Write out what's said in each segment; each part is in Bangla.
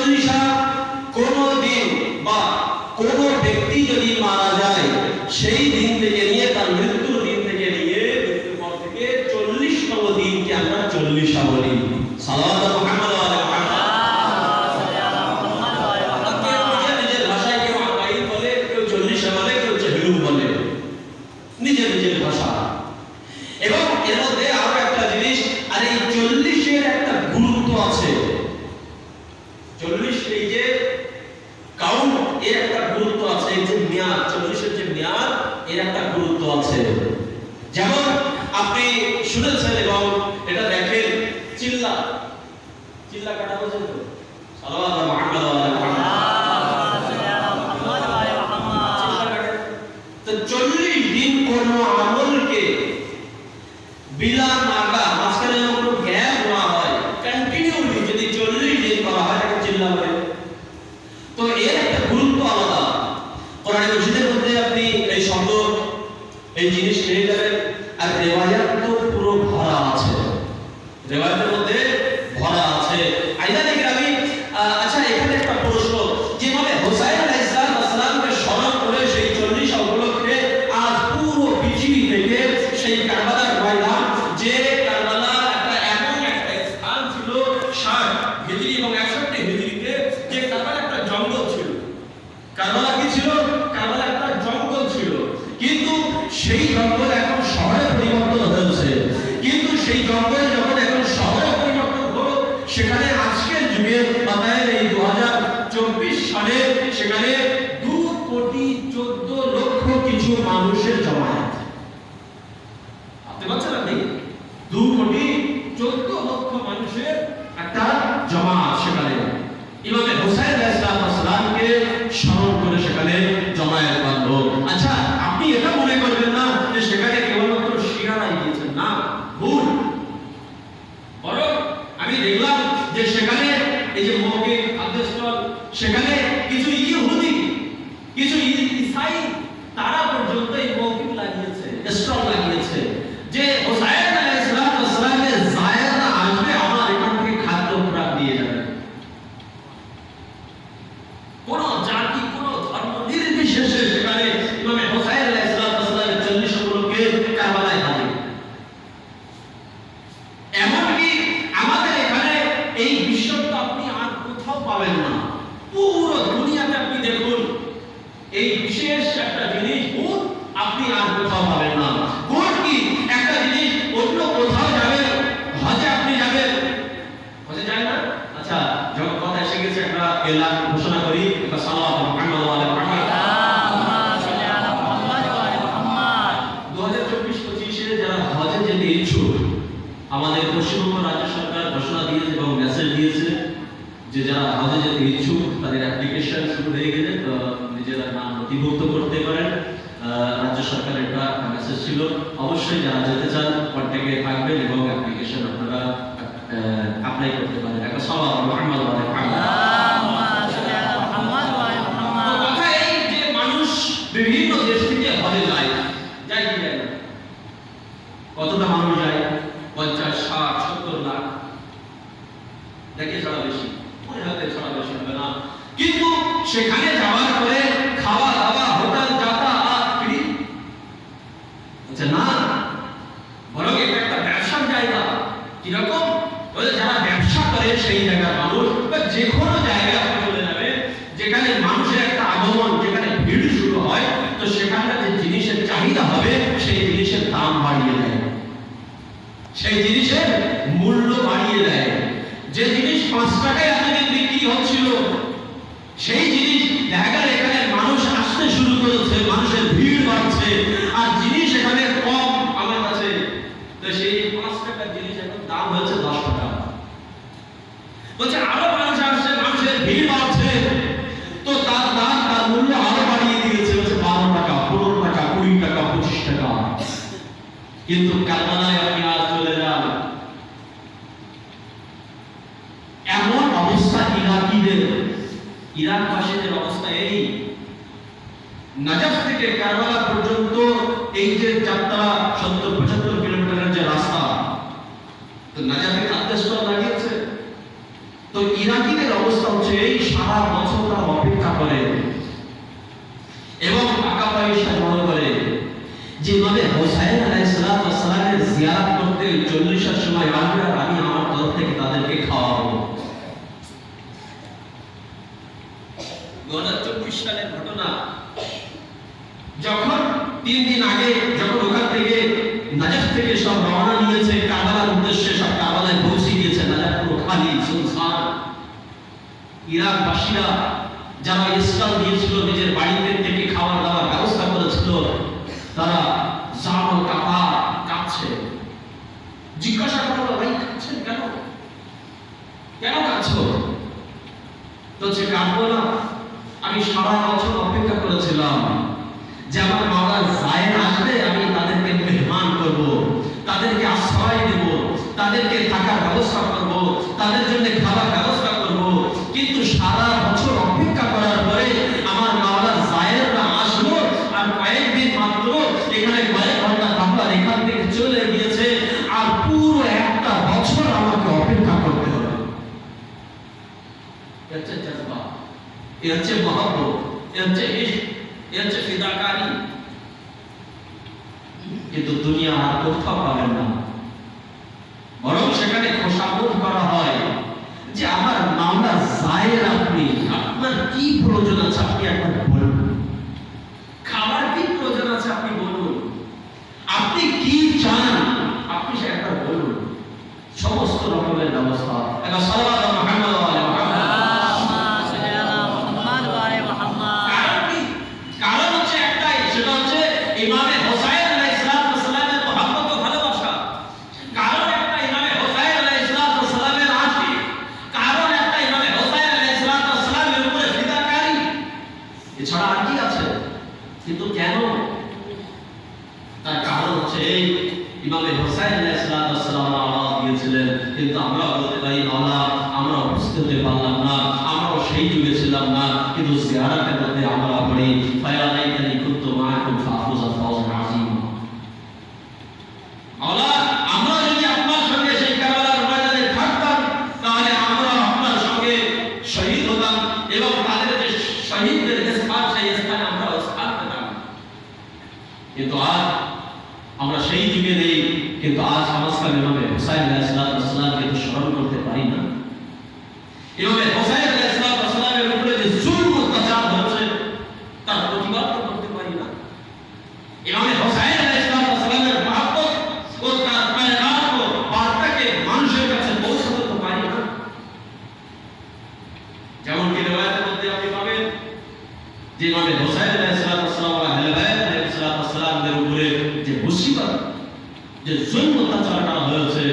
চল্লিশা কোন দিন বা কোন ব্যক্তি যদি মারা যায় সেই দিন থেকে নিয়ে তার মৃত্যুর দিন থেকে নিয়ে মৃত্যুর পর থেকে 40তম দিনকে আমরা চল্লিশা বলি। সালাওয়াত মুহাম্মদ ওয়া আলা মুহাম্মদ। নিজের ভাষায় কেউ আকাইদ বলে, কেউ চল্লিশা বলে, কেউ চেহলু বলে, নিজের নিজের ভাষা। এবং এর মধ্যে আরো একটা জিনিস, আর এই 40-এর একটা গুরুত্ব আছে। 40 এই যে কাউন্ট, এর একটা গুরুত্ব আছে। এই যে মেয়াদ, 40-এর যে মেয়াদ, এর একটা গুরুত্ব আছে। যেমন আপনি শুনেছেন এবং এটা দেখেন, চিল্লা চিল্লা কাটা বোঝেন তো? সালাওয়াত মুহাম্মদ ওয়া আলা মুহাম্মদ। তো 40 দিন কোন আমলকে বিলা নাগা, মাঝখানে কোনো গ্যাপ না হয়, কন্টিনিউলি যদি 40 দিন করা হয় তাকে চিল্লা বলে। তো এর একটা গুরুত্ব আলাদা। কোরআন মজিদের মধ্যে আপনি এই শব্দ, এই জিনিস পেয়ে যাবেন। আর রিওয়ায়াত তো পুরো ভরা আছে, রিওয়ায়াতের মধ্যে ভরা আছে। আইদা দেখি আমি আচ্ছা, এখানে একটা প্রশ্ন, যেভাবে হুসাইন আলাইহিস সালামকে স্মরণ করে সেই 40 উপলক্ষে আজ পুরো পৃথিবী থেকে সেই কারবালার ময়দান, যে কারবালা একটা এমন একটা স্থান ছিল 60 হিজরি এবং 61 হিজরিতে, যে কারবালা একটা জঙ্গল ছিল। কারবালা কি ছিল? কারবালা একটা জঙ্গল ছিল। কিন্তু সেই জঙ্গল এখন শহরে পরিবর্তন হয়েছে। কিন্তু সেই জঙ্গল যখন এখন শহরে পরিবর্তন হলো, সেখানে আজকের যুগে মাথায় এই 2024 সালে সেখানে 2,14,00,000 কিছু মানুষের জমায়েত। আপনি বলছেন আপনি 2,14,00,000 মানুষের একটা জমায়েত সেখানে ইমামে হুসাইন আলাইহিস সালামকে স্মরণ করে সেখানে জমায়েত বাঁধলো। আচ্ছা, আপনি এটা মনে করবেন না যে সেখানে কেবলমাত্র শিয়ারাই গিয়েছেন, না, ভুল। বরং আমি দেখলাম যে সেখানে এই যে মৌখিক আদেশস্থল, সেখানে কিছু ইহুদি, কিছু ঈসাই, তারা পর্যন্ত এই মৌখিক লাগিয়েছে, স্টল লাগিয়েছে, যে হুসাইন আলাইহিস সালামের জায়েরা আসবে, আমার এখান থেকে খাদ্য খোরাক দিয়ে যাবে। কোন জাতি, কোন ধর্ম নির্বিশেষে সেখানে ইমামে হুসাইন আলাইহিস সালামের 40 উপলক্ষে কারবালায় হাজির। এমনকি আমাদের এখানে এই বিশ্বটা আপনি আর কোথাও পাবেন না। পুরো দুনিয়াতে আপনি দেখুন, এই বিশেষ একটা জিনিস ভূত আপনি আর কোথাও পাবেন না। ভূত কি একটা জিনিস, অন্য কোথাও যাবেন, হজে আপনি যাবেন, হজে যায় না? আচ্ছা, যখন কথা এসে গেছে একটা এলান ঘোষণা করি, একটা সালাওয়াত মুহাম্মদ ওয়া আলা মুহাম্মদ। 2024-25 যারা হজে যেতে ইচ্ছুক, আমাদের পশ্চিমবঙ্গ রাজ্য সরকার ঘোষণা দিয়েছে এবং মেসেজ দিয়েছে যে যারা হজে যেতে ইচ্ছুক তাদের অ্যাপ্লিকেশন শুরু হয়ে গেলে তো নিজেরা নাম নথিভুক্ত করতে পারেন। রাজ্য সরকারের একটা মেসেজ ছিল। অবশ্যই যারা যেতে চান কন্ট্যাক্টে থাকবেন এবং অ্যাপ্লিকেশন আপনারা অ্যাপ্লাই করতে পারেন। একটা সালাওয়াত মুহাম্মদ ওয়া আলা মুহাম্মদ। কথা এই যে মানুষ বিভিন্ন দেশ থেকে হজে যায়, যায় কি যায় না? কতটা মানুষ যায়? 50, 60, 70 লাখ। দেখে ছাড়া বেশি, মনে হয় ছাড়া বেশি হবে না। কিন্তু সেখানে যাওয়ার পরে খাওয়া দাওয়া, হোটেল, যাতায়াত ফ্রি। আচ্ছা না, বরং এটা একটা ব্যবসার জায়গা। কিরকম? বলে যারা ব্যবসা করে সেই জায়গার মানুষ, বা যে কোনো জায়গায় আপনি চলে যাবেন যেখানে মানুষের একটা আগমন, যেখানে ভিড় শুরু হয়, তো সেখানকার যে জিনিসের চাহিদা হবে সেই জিনিসের দাম বাড়িয়ে দেয়, সেই জিনিসের মূল্য বাড়িয়ে দেয়। যে জিনিস 5 টাকায় এতদিন বিক্রি হচ্ছিল, সেই জিনিস দেখা গেল এখানে মানুষ আসতে শুরু করেছে, মানুষের ভিড় বাড়ছে, আর জিনিস এখানে কম আমার কাছে, তো সেই 5 টাকার জিনিস এখন দাম হয়েছে 10 টাকা। বলছে আরো মানুষ আসছে, মানুষের ভিড় বাড়ছে, তো তার দাম, তার মূল্য আরো বাড়িয়ে দিয়েছে, বলছে 12 টাকা, 15 টাকা, 20 টাকা, 25 টাকা। কিন্তু কারবালায় আপনি আজ চলে যান, এমন অবস্থা ইরাকিদের, ইরাকবাসীদের অবস্থা এই, নাজাফ থেকে কারবালা পর্যন্ত এই যে যাত্রা 70-75 কিলোমিটারের যে রাস্তা, তো নাজাফে আদেশস্থল লাগিয়েছে। তো ইরাকিদের অবস্থা হচ্ছে এই টাকা পয়সা মনে করে যেভাবে হোসাইন আলাইহিস সালামের জিয়ারত করতে 40-এর সময় আসবে আর আমি আমার তরফ থেকে তাদেরকে খাওয়াবো। 2024 সালের ঘটনা, যখন 3 দিন আগে যখন ওখান থেকে নাজাফ থেকে সব রওনা নিয়েছে কারবালার উদ্দেশ্যে, সব কারবালায় পৌঁছে গিয়েছে, নাজাফ পুরো খালি সুনসান। ইরাকবাসীরা যারা ইসলাম দিয়েছিল, নিজের বাড়িতে থেকে খাবার দাবার ব্যবস্থা করেছিল, তারা জানো কাঁপছে। জিজ্ঞাসা করলো, ভাই কাঁপছেন কেন? কেন কাঁদছো? তো সে কাঁদবো না, আমি সারা বছর অপেক্ষা করেছিলাম যে আমার মাওলা জায়ের আসবে, আমি তাদেরকে মেহমান করব, তাদেরকে আশ্রয় দেব, তাদেরকে থাকার ব্যবস্থা করব, তাদের জন্য খাবার ব্যবস্থা করব। কিন্তু সারা বছর অপেক্ষা করার পরে আমার মাওলা জায়েররা আসলো আর কয়েকদিন মাত্র এখানে কয়েক ঘন্টা থাকবার এখান থেকে চলে গিয়েছে, আর পুরো একটা বছর আমাকে অপেক্ষা করতে হবে। এর হচ্ছে জজবা, এর হচ্ছে মহব্বত, এর হচ্ছে ইশক, এর হচ্ছে ফিদাকারি। কিন্তু দুনিয়া আর কোথাও পাবেন না, বরং সেখানে খোশামদ করা হয় যে আমার মাওলা জায়ের, আপনি আপনার কি প্রয়োজন আছে আপনি একবার বলুন, খাবার কি প্রয়োজন আছে আপনি বলুন, আপনি কি চান আপনি সে একবার বলুন, সমস্ত রকমের ব্যবস্থা। একটা সালাত মুহাম্মদ ওয়া আলা মুহাম্মদ। কারণ হচ্ছে একটাই, সেটা হচ্ছে ইমামে হোসাইন আলাইহিস সালামের মহব্বত ও ভালোবাসা। কারণ একটা ইমামে হোসাইন আলাইহিস সালামের আশিক। কারণ একটা ইমামে হোসাইন আলাইহিস সালামের উপরে ফিদাকারী। এছাড়া আর কি আছে? কিন্তু কেন? তার কারণ হচ্ছে এই ইমামে হোসাইন আলাইহিস সালাম আওয়াজ দিয়েছিলেন, কিন্তু আমরা বলতে পারি মাওলা আমরা উপস্থিত হতে পারলাম না, আমরাও সেই যুগে ছিলাম না, কিন্তু জিয়ারতের মধ্যে আমরা পড়ি ফায়া লাইতানি কুনতু মাআকুম ফাফুযা ফাওজান আযীমা। মাওলা আমরা যদি আপনার সঙ্গে সেই কারবালার ময়দানে থাকতাম, তাহলে আমরা আপনার সঙ্গে শহীদ হতাম এবং তাদের যে শহীদদের স্থান, সেই স্থানে আমরা স্থান পেতাম। কিন্তু আজ আমরা সেই যুগে নেই, কিন্তু আজ সমাজকাল ইমামে হোসাইন আলাইহিস সালামকে তো স্মরণ করতে পারি না। ইমামে হোসাইন আলাইহিস সালামের উপরে যে জুলম অত্যাচার হচ্ছে তার প্রতিবাদ করতে পারি না। ইমামে হোসাইন আলাইহিস সালামের মহব্বত ও তার পেগাম ও বার্তাকে মানুষের কাছে পৌঁছাতে পারি না। যেমন কি রিওয়ায়াতের মধ্যে আপনি পাবেন যে ইমামে হোসাইন আলাইহিস সালাম ওয়া আহলে বাইত আলাইহিস সালামের উপরে যে মুসিবত, যে জুলম অত্যাচার করা হয়েছে,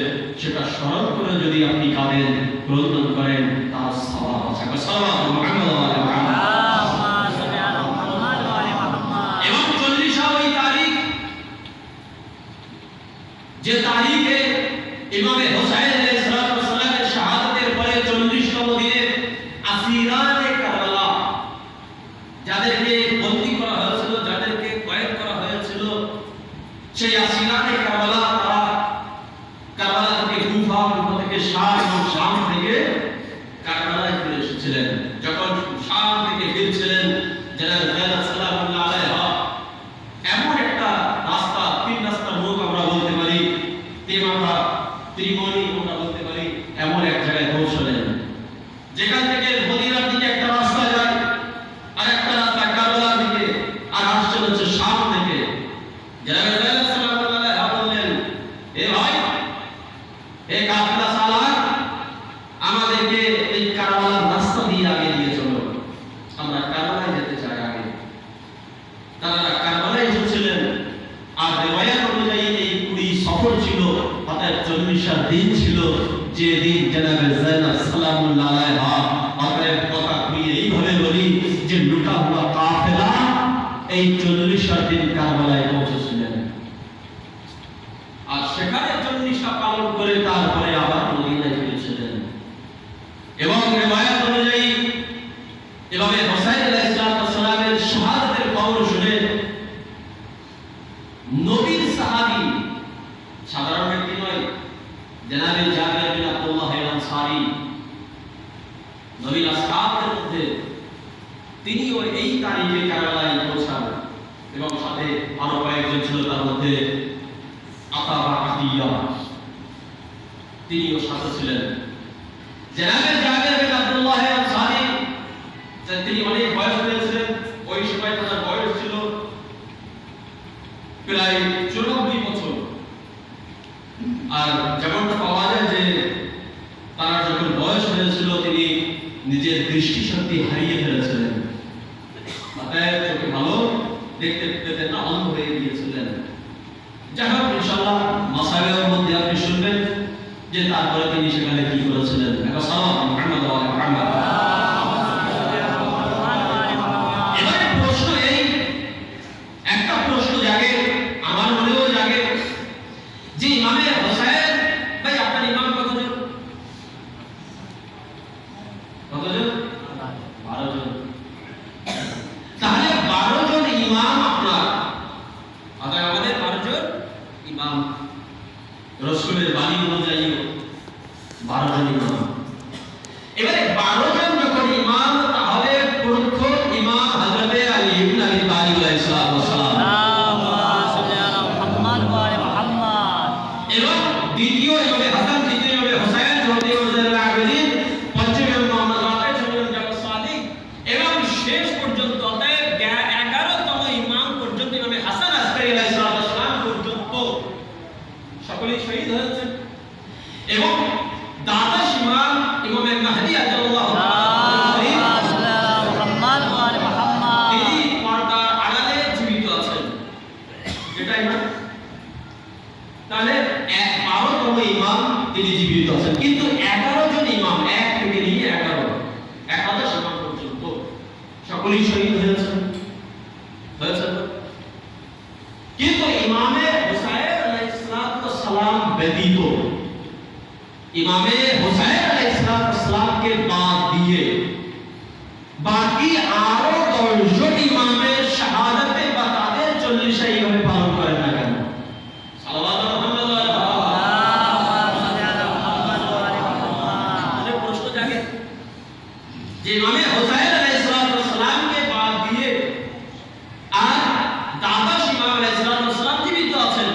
সেটা স্মরণ করে যদি আপনি কাঁদেন, ক্রন্দন করেন, তার সওয়াব আছে। সাল্লাল্লাহু আলাইহি ওয়া সাল্লাম। এবং 40 ওই তারিখ, যে তারিখে ইমামে হোসাইন আলাইহিস সালামের শাহাদাতের পরে 40তম দিনে আসিরানে কারবালা, যাদেরকে বন্দী করা হয়েছিল, যাদেরকে কয়েদ করা হয়েছিল, সেই আসিরানে কারবালা তারা কারবালা থেকে কুফা থেকে শাম এবং শাম থেকে কারবালায় ফিরে এসেছিলেন। যখন শাম থেকে ফিরছিলেন, জনাব যায়েদ সালামুল্লাহ আলাইহা এমন একটা রাস্তা, 3 রাস্তার মুখ আমরা বলতে পারি, তেমামা ত্রিমণি আমরা বলতে পারি, এমন এক জায়গায় পৌঁছলেন যেখান থেকে মদিনার দিকে একটা রাস্তা যায়, আর একটা রাস্তা কারবালার দিকে, আর আসছে হচ্ছে শাম থেকে। জনাব যায়েদ সালামুল্লাহ আলাইহা বললেন, এ ভাই, এ কাফেলা সালার, আমাদেরকে এই কারবালার রাস্তা দিয়ে আগে নিয়ে চলো, আমরা কারবালায় যেতে চাই আগে। তারা কারবালায় এসেছিলেন, আর রিওয়ায়াত অনুযায়ী এই পুরী সফর ছিল, অর্থাৎ 40 দিন ছিল, যে দিন জনাবে যায়েদ সালামুল্লাহ আলাইহা, অতএব কথা কই এইভাবে বলি যে লুটা হুয়া কাফেলা এই 40 দিন কারবালায় পৌঁছেছিলেন, আর সেখানে 40 পালন করে তারপরে আবার মদিনায় ফিরেছিলেন। এবং রিওয়ায়াত অনুযায়ী ইমামে হোসাইন আলাইহিস সালামের শাহাদাতের খবর শুনে নবীর সাহাবী, সাধারণ ব্যক্তি নয়, জনাবে জাবির বিন আব্দুল্লাহ আল আনসারী, নবীর আসহাবের মধ্যে, তিনিও এই তারিখে কারবালায় পৌঁছান এবং সাথে আরো কয়েকজন ছিল, তার মধ্যে আতা বা আতিয়া, তিনিও সাথে ছিলেন। জনাবে জাবের বিন আব্দুল্লাহ আনসারী, তিনি অনেক বয়স হয়েছিলেন, ওই সময় তার বয়স ছিল প্রায় 94 বছর। আর যেমনটা পাওয়া যায় যে তার যখন বয়স হয়েছিল তিনি নিজের দৃষ্টিশক্তি হারিয়ে ফেলেছিলেন, অতএব চোখে ভালো দেখতে পেতেন না, অন্ধ হয়ে গিয়েছিলেন। যাই হোক, ইনশাআল্লাহ মাসায়ের মধ্যে আপনি শুনবেন যে তারপরে তিনি সেখানে কি করেছিলেন। একটা সালাম মুহাম্মদ ওয়া মুহাম্মদ। এবারে প্রশ্ন এই, একটা প্রশ্ন জাগে, আমার মনেও জাগে যে ইমামে হোসেন, ভাই আপনার ইমাম কতজন? কতজন? 12 জন। তাহলে 12 জন ইমাম আপনার, অতএব আমাদের 12 জন ইমাম, রাসূলের বাণী অনুযায়ী 12 জন ইমাম। এবারে 12 জন যখন ইমাম, তাহলে প্রথম ইমাম হযরত আলী ইবনে আবি তালিব আলাইহিস সালাম, এবং দ্বিতীয় ইমামে হাসান, তৃতীয় ইমামে হোসেন, চতুর্থ ইমামে আবেদিন, পঞ্চম ইমাম মুহাম্মদ বাকের, ষষ্ঠ ইমাম জাফর সাদিক, এবং শেষ পর্যন্ত অতএব 11তম ইমাম পর্যন্ত ইমামে হাসান আসকারী আলাইহিস সালাম পর্যন্ত সকলেই শহীদ হয়েছেন। এবং দ্বাদশ ইমাম ইমামে মাহদী আজাল্লাহু তাআলা, তিনি পর্দার আড়ালে জীবিত আছেন। এটাই না? তাহলে 12তম ইমাম তিনি জীবিত আছেন, কিন্তু 11 জন ইমাম, 1 থেকে নিয়ে 11 একাদশ ইমাম পর্যন্ত সকলেই শহীদ হয়েছেন। কিন্তু ইমামে হুসাইন আলাইহিস সালাম ব্যতীত, ইমামে হুসাইন আলাইহিস সালামকে বাদ দিয়ে বাকি আরো 10 জন ইমামের শাহাদাতে বা তাদের 40 এইভাবে পালন করেন না কেন? সাল্লাল্লাহু আলাইহি ওয়াসাল্লাম। প্রশ্ন জাগে যে ইমামে হুসাইন আলাইহিস সালামকে বাদ দিয়ে আর দ্বাদশ ইমাম আলাইহিস সালাম জীবিত আছেন,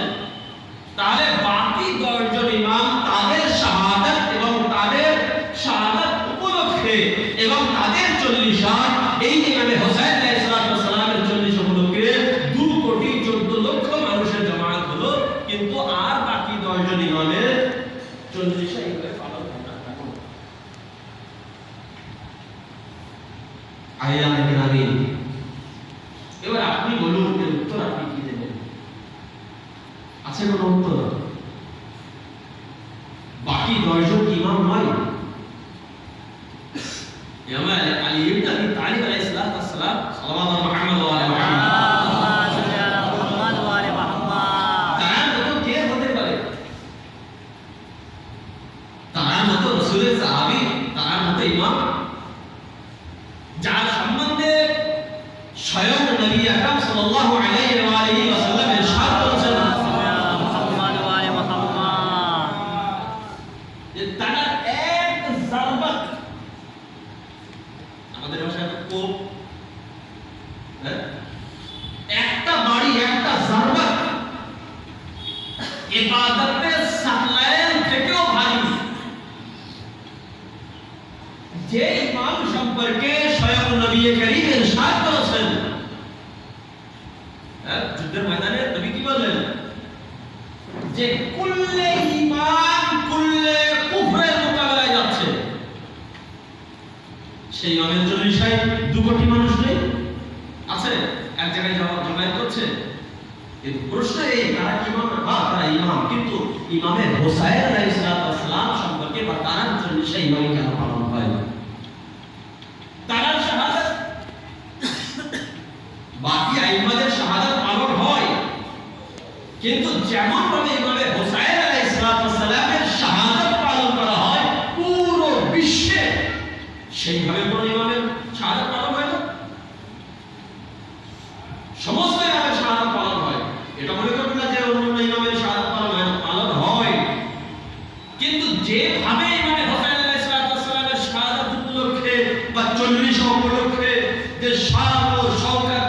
তাহলে বাকি 10 জন ইমাম তাদের শাহাদাত এবং তাদের শাহাদাত উপলক্ষে এবং তাদের 40 এই ইমামে হুসাইন আলাইহিস সালামের 40 উপলক্ষে 2,14,00,000 মানুষের জামাত হলো, কিন্তু আর বাকি 10 জন ইমামের 40 এইভাবে পালন হয় না কেন? আয়ামে কেরামি, এবার আপনি বলুন, এর উত্তর আপনি কি দেবেন? আছে কোনো উত্তর? বাকি 10 জন ইমাম নয়, ইমাম আলী ইবনে আবি তালিব আলাইহিস সালাম, সাল্লাল্লাহু মুহাম্মদ ওয়া আলি মুহাম্মদ, তার মতো কে হতে পারে? তার মতো রাসূলের সাহাবী, তার মতো ইমাম, যার সম্বন্ধে স্বয়ং নবী আকরাম সাল্লাল্লাহু আলাইহি ওয়া আলিহি ওয়াসাল্লাম ইরশাদ করেছেন যে তারা এক জারবাত, আমাদের ভাষায় কোপ, একটা বাড়ি, একটা জারবাত ইবাদতের সালায়ের থেকেও ভারী। যে ইমাম সম্পর্কে স্বয়ং নবী করিম ইরশাদ করেছেন, যুদ্ধের ময়দানে নবী কি বললেন যে কুল্লে ইমান কুল্লে কুফরের মোকাবেলায় যাচ্ছে, সেই ইমামের 40 2 কোটি মানুষ নেই আছে, এক জায়গায় জমায়েত করছে। এই প্রশ্ন এই, তারা কি ইমাম? হ্যাঁ, তারা ইমাম, কিন্তু ইমামে হুসাইন আলাইহিস সালাম সম্পর্কে বা তারা 40 ইমাম কেন পালন হয়? তারা শাহাদাত, বাকি আইম্মাদের শাহাদাত পালন হয়, কিন্তু যেমন ভাবে ইমামে হুসাইন আলাইহিস সালামের শাহাদাত পালন করা হয় পুরো বিশ্বে, সেইভাবে কোন ইমামের শাহাদাত পালন হয় না। সমস্ত ইমামের শাহাদাত পালন হয়, এটা মনে করবেন না যে অন্য ইমামের শাহাদাত পালন হয়, কিন্তু যেভাবে ইমামে হুসাইন আলাইহিস সালামের শাহাদাত উপলক্ষে বা 40 উপলক্ষে যে শান ও শওকত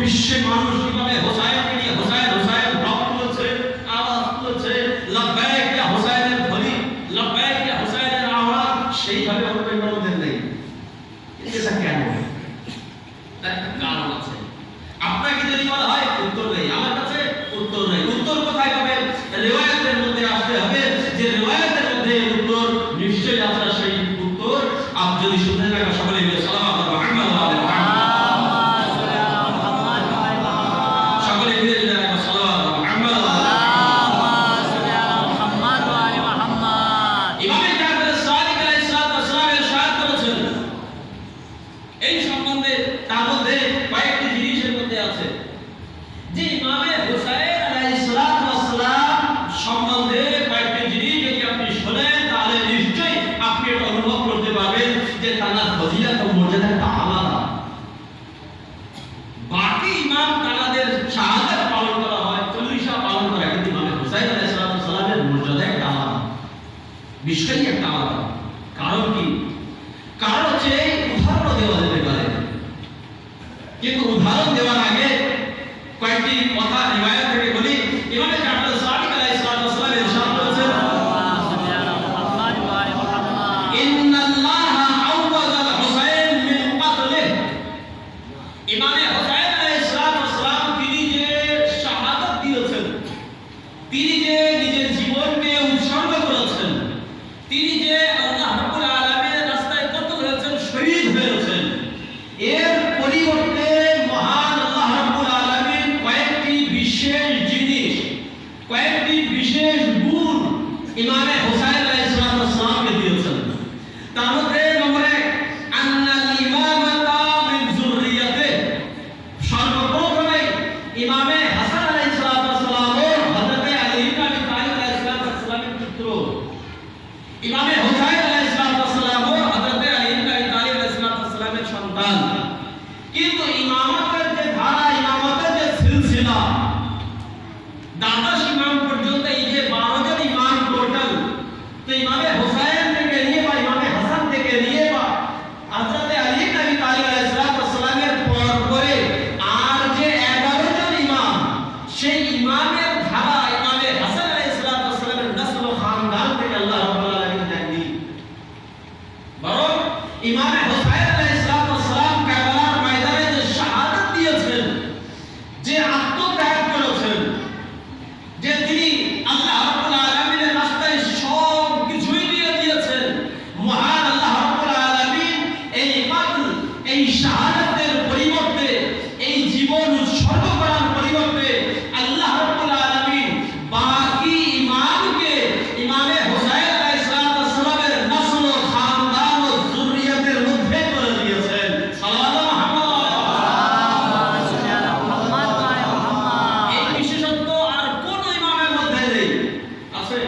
বিশ্বে মানুষ কিভাবে হোসাইনকে নিয়ে হোসাইন হোসাইন রব তুলেছে, আওয়াজ তুলেছে, লব্বাইক ইয়া হোসাইনের ধ্বনি, লব্বাইক ইয়া হোসাইনের আওয়াজ, সেইভাবে আমাদের মধ্যে নেই। এটা কেন? তার একটা কারণ আছে। আপনাকে যদি বলা হয় উত্তর নেই, আমার কাছে উত্তর নেই, উত্তর কোথায় পাবেন? রিওয়ায়াতের মধ্যে আসতে হবে, যে রিওয়ায়াতের মধ্যে উত্তর নিশ্চয়ই আছে। সেই উত্তর আপনি যদি শুনতে থাকেন সকলে মিলে সালাওয়াত মুহাম্মদ ওয়া আলি মুহাম্মদ, সকলে মিলে সালাওয়াত মুহাম্মদ ওয়া আলি মুহাম্মদ। ইমাম জাফর সাদিক আলাইহিস সালাতু ওয়াস সালাম ইরশাদ করেছেন এই সম্বন্ধে, তার মধ্যে কয়েকটি জিনিসের মধ্যে আছে যে ইমামে হুসাইন আলাইহিস সালাতু ওয়াস সালাম সম্বন্ধে কয়েকটি জিনিস যদি আপনি শুনেন তাহলে নিশ্চয়ই আপনি এটা অনুভব করতে পারবেন যে তার ফজিলত ও মর্যাদাটা আলাদা। বাকি ইমাম তাদের শাহাদাত পালন করা হয়, 40 পালন করা, কিন্তু ইমামে হুসাইন আলাইহিস সালাতু ওয়াস সালামের মর্যাদা একটা আলাদা, বিষয়ই একটা আলাদা। কারণ কি? কারণ হচ্ছে উদাহরণ দেওয়া যেতে পারে, কিন্তু উদাহরণ দেওয়ার আগে কয়েকটি কথা রিওয়ায়াত থেকে বলি। ইমাম জাফর সাদিক আলাইহিস সালাতু ওয়াস সালাম ইরশাদ করেছেন, ইন্নাল্লাহা আওয়াযা আল-হুসাইন মিন ক্বাতলিহি। ইমামে হুসাইন আলাইহিস সালাতু ওয়াস সালাম তিনি যে শাহাদাত দিয়েছেন, তিনি যে নিজের জীবনকে উৎসর্গ করেছেন, তিনি যে আল্লাহ রাব্বুল আলামিনের রাস্তায় কতল হয়েছেন, শহীদ হয়েছেন, এর পরিবর্তে মহান আল্লাহ রাব্বুল আলামিন কয়েকটি বিশেষ জিনিস, কয়েকটি বিশেষ গুণ ইমামে হুসাইন আলাইহিস সালামকে দিয়েছেন। তার মধ্যে নম্বর 1, আন্নাল ইমামাতা মিন যুররিয়াতিহি। সর্বপ্রথমে ইমামে হাসান আলাইহিস সালাম ও হযরতে আলী ইবনে আবি তালিব আলাইহিস সালামের পুত্র। ইমামে হুসাইন আলাইহিস সালাম ও হযরতে আলী ইবনে আবি তালিব আলাইহিস সালামের সন্তান। কিন্তু ইমামতের যে ধারা, ইমামতের যে সিলসিলা, দ্বাদশ ইমাম পর্যন্ত এই যে 12 জন ইমাম টোটাল, তো ইমামে হুসাইন থেকে নিয়ে বা ইমামে হাসান থেকে নিয়ে বা হযরতে আলী ইবনে আবি তালিব আলাইহিস সালামের পরে আর যে 11 জন ইমাম, সেই ইমামের ধারা ইমামে হাসান আলাইহিস সালামের নসল ও খানদান থেকে আল্লাহ রাব্বুল আলামিন দেননি, বরং ইমামে হুসাইন আলাইহিস সালাম কারবালার ময়দানে যে শাহাদাত দিয়েছেন, যে আত্মত্যাগ করেছেন, যে তিনি আল্লাহ রাব্বুল আলামিনের রাস্তায় সব কিছুই দিয়ে দিয়েছেন, মহান আল্লাহ রাব্বুল আলামিন এই কতল, এই শাহাদাতের পরিবর্তে, এই জীবন উৎসর্গ করার পরিবর্তে আল্লাহ রাব্বুল আলামিন বাকি ইমামকে ইমামে হুসাইন আলাইহিস সালামের নসল ও খানদান ও যুররিয়াতের মধ্যে করে দিয়েছেন। সাল্লাল্লাহু আলাইহি ওয়াসাল্লাম। এই বিশেষত্ব আর কোন ইমামের মধ্যে নেই, আছে?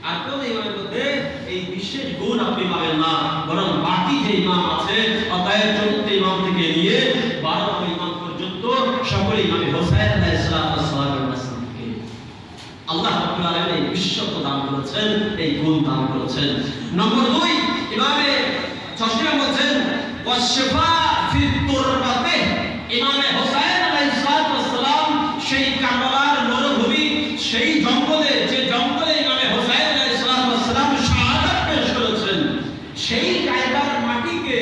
আর কোন ইমামের মধ্যে এই বিশেষ গুণ আপনি পাবেন না, বরং বাকি যে ইমাম আছে, অতএব 14 ইমাম থেকে নিয়ে 12 ইমাম পর্যন্ত সকলে ইমামে হুসাইন আলাইহিস সালামের নসল থেকে। আল্লাহ রাব্বুল আলামিন এই বিশেষত্ব দান করেছেন, এই গুণ দান করেছেন। নম্বর 2, ইমামে চশমা বলেন ওয়াশফা ফি তুরবাতে। ইমামে হুসাইন আলাইহিস সালাম সেই কারবালার মরুভূমি, সেই জঙ্গলে, যে জঙ্গলে ইমামে হুসাইন আলাইহিস সালাম শাহাদাত পেশ করেছেন, সেই জায়গার মাটিকে,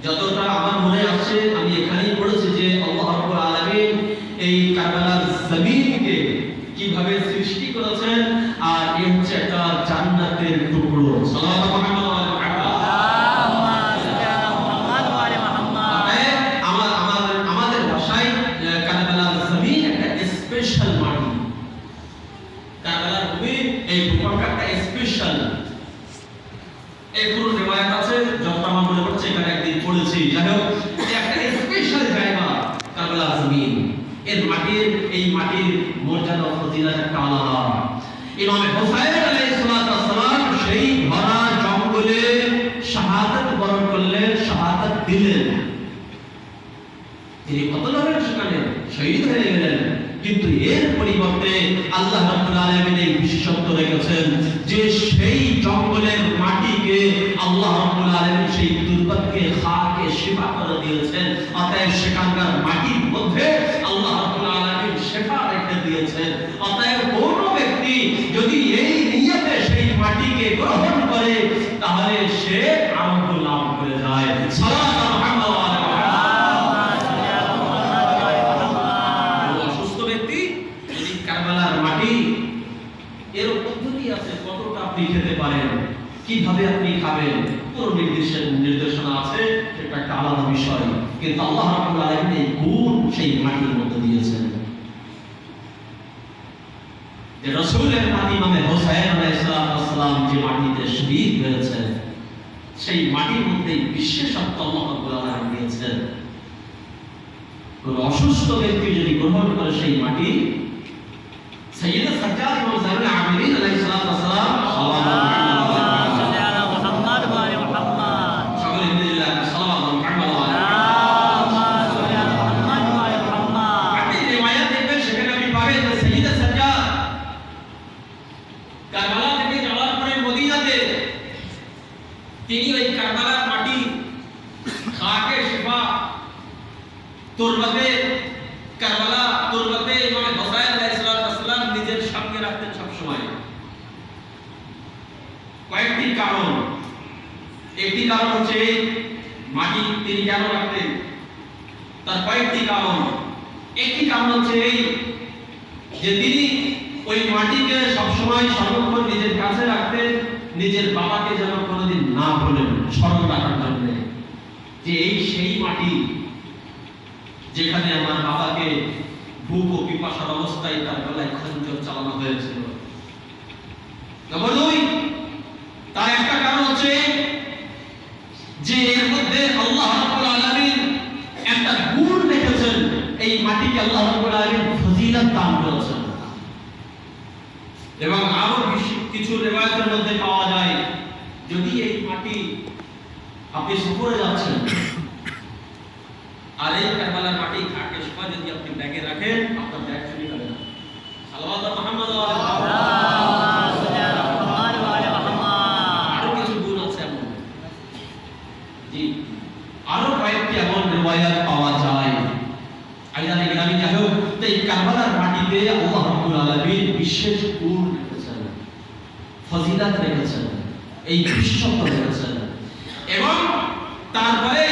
যতটা আমার মনে আছে আমি এখানেই পড়েছি যে আল্লাহ রাব্বুল আলামিন এই কারবালার জমিনকে কিভাবে সৃষ্টি করেছেন, আর এই হচ্ছে একটা জান্নাতের টুকরো। সাল্লাল্লাহু আলাইহি ওয়া সাল্লাম। আমাদের ভাষায় কারবালার জমিন একটা স্পেশাল মাটি, কারবালার ভূমি, এই ভূমিটা একটা স্পেশাল। এই পুরো রিওয়ায়াত আছে, যতটা আমার মনে পড়ছে এখানে একদিন পড়েছি। যাই হোক, একটা স্পেশাল জায়গা কারবালার জমিন, এর মাটির, এই মাটির মর্যাদা ও ফজিলত একটা আলাদা। ইমামে হুসাইন আলাইহিস সালাম সেই ভরা জঙ্গলে শাহাদাত বরণ করলেন, শাহাদাত দিলেন, তিনি কতল হলেন, সেখানে শহীদ হয়ে গেলেন। কিন্তু এর পরিবর্তে আল্লাহ রাব্বুল আলামিন এই বিশেষত্ব রেখেছেন যে সেই জঙ্গলের মাটিকে আল্লাহ রাব্বুল আলামিন সেই তুরবাতকে খাকে শিফা করে দিয়েছেন। অতএব সেখানকার মাটির মধ্যে আল্লাহ রাব্বুল আলামিন শিফা রেখে দিয়েছেন। অতএব কোন ব্যক্তি যদি এই নিয়তে সেই মাটিকে গ্রহণ করে তাহলে সে আরোগ্য লাভ করে যায়। সালাত মুহাম্মদ ওয়া আলা মুহাম্মদ। অসুস্থ ব্যক্তি যদি কারবালার মাটি, এর পদ্ধতি আছে কতটা আপনি খেতে পারেন, কিভাবে আপনি খাবেন, পুরো নির্দেশনা আছে, সেটা একটা আলাদা বিষয়। কিন্তু আল্লাহ রাব্বুল আলামিন এই গুণ সেই মাটির মধ্যে দিয়েছেন। যে রাসূলের নাতি ইমামে হোসেন আলাইহিস সালাম যে মাটিতে শহীদ হয়েছেন, সেই মাটির মধ্যে বিশেষত্ব আল্লাহ রাব্বুল আলামিন দিয়েছেন। কোন অসুস্থ ব্যক্তি যদি গ্রহণ করে সেই মাটি, সাইয়্যিদুস সাজ্জাদ ইমাম যায়নুল আবেদিন আলাইহিস সালাম তিনি ওই কারবালার মাটি খাকে শিফা তুরবাতে কারবালা তুরবাতে ইমাম হোসেন আলাইহিস সালাম নিজের সঙ্গে রাখতেন সব সময়। কয়েকটি কারণ, একটি কারণ হচ্ছে মাটি তিনি কেন রাখতেন, তার কয়েকটি কারণ। একটি কারণ হচ্ছে এই যে তিনি ওই মাটিকে সব সময় সর্বক্ষণ নিজের কাছে রাখতেন, নিজের বাবাকে যেন কোনোদিন না বলেন, স্মরণ রাখার জন্য যে এই সেই মাটি যেখানে আমার বাবাকে ভূখ ও পিপাসার অবস্থায় তার গলায় খঞ্জর চালানো হয়েছিল। নম্বর 2, তার একটা কারণ হচ্ছে যে এর মধ্যে আল্লাহ রাব্বুল আলামিন একটা গুণ রেখেছেন, এই মাটিকে আল্লাহ রাব্বুল আলামিন ফজিলত দান করেছেন। এবং আরো কিছু রিওয়ায়াতের মধ্যে পাওয়া যায়, যদি এই মাটি আপনি সফরে যাচ্ছেন আর এই কারবালার মাটি খাকে শিফা যদি আপনি ব্যাগে রাখেন, আপনার ব্যাগ চুরি হবে না। সাল্লাল্লাহু মুহাম্মদ ওয়া আলা মুহাম্মদ। আরো কিছু গুণ আছে এমন, জি আরো কয়েকটি এমন রিওয়ায়াত পাওয়া যায়। আইদানে গ্রামে যাই হোক, এই কারবালার মাটিতে আল্লাহ রাব্বুল আলামিন বিশেষ গুণ রেখেছেন, ফজিলত রেখেছেন, এই বিশেষত্ব রেখেছেন। এবং তারপরে